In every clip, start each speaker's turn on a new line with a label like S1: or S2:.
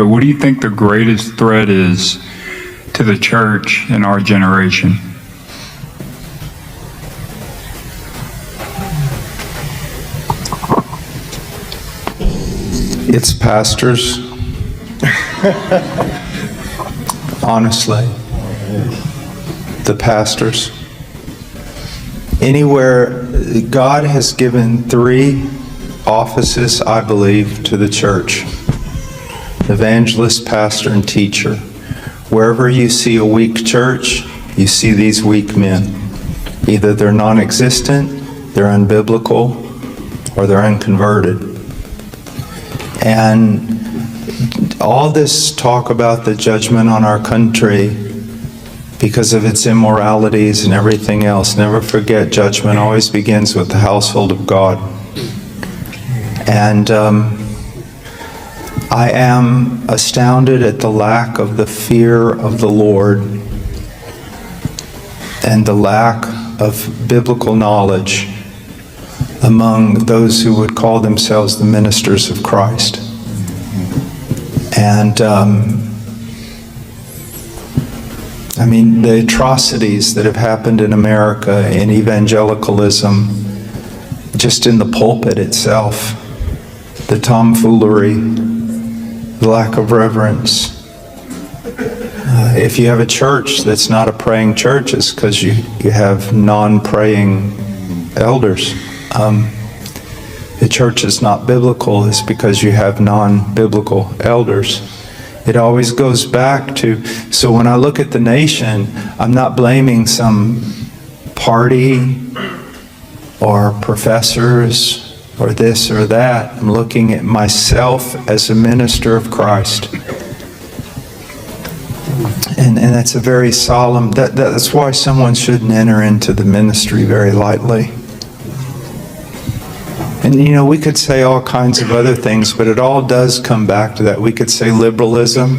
S1: but what do you think the greatest threat is to the church in our generation?
S2: It's pastors. Honestly. The pastors. Anywhere, God has given 3 offices, I believe, to the church. Evangelist, pastor, and teacher. Wherever you see a weak church, you see these weak men. Either they're non-existent, they're unbiblical, or they're unconverted. And all this talk about the judgment on our country because of its immoralities and everything else, never forget, judgment always begins with the household of God. And I am astounded at the lack of the fear of the Lord and the lack of biblical knowledge among those who would call themselves the ministers of Christ. And I mean, the atrocities that have happened in America in evangelicalism, just in the pulpit itself, the tomfoolery, the lack of reverence. If you have a church that's not a praying church, it's because you have non-praying elders. The church is not biblical is because you have non-biblical elders. It always goes back to, so when I look at the nation, I'm not blaming some party or professors or this or that. I'm looking at myself as a minister of Christ. And that's a very solemn, that's why someone shouldn't enter into the ministry very lightly. And you know, we could say all kinds of other things, but it all does come back to that. We could say liberalism,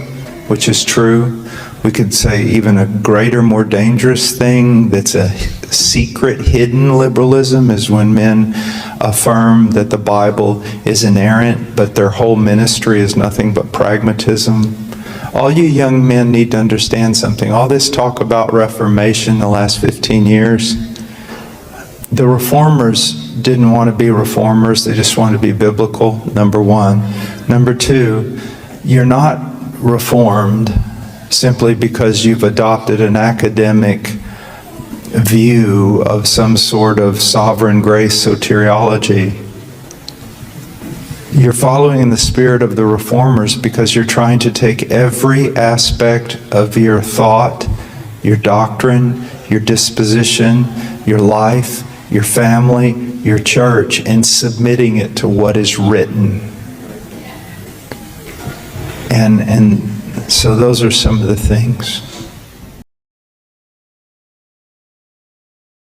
S2: which is true. We could say even a greater, more dangerous thing that's a secret, hidden liberalism is when men affirm that the Bible is inerrant, but their whole ministry is nothing but pragmatism. All you young men need to understand something. All this talk about Reformation the last 15 years, the reformers didn't want to be reformers. They just wanted to be biblical, number one. Number two, you're not reformed simply because you've adopted an academic view of some sort of sovereign grace soteriology. You're following in the spirit of the reformers because you're trying to take every aspect of your thought, your doctrine, your disposition, your life, your family, your church, and submitting it to what is written. And so those are some of the things.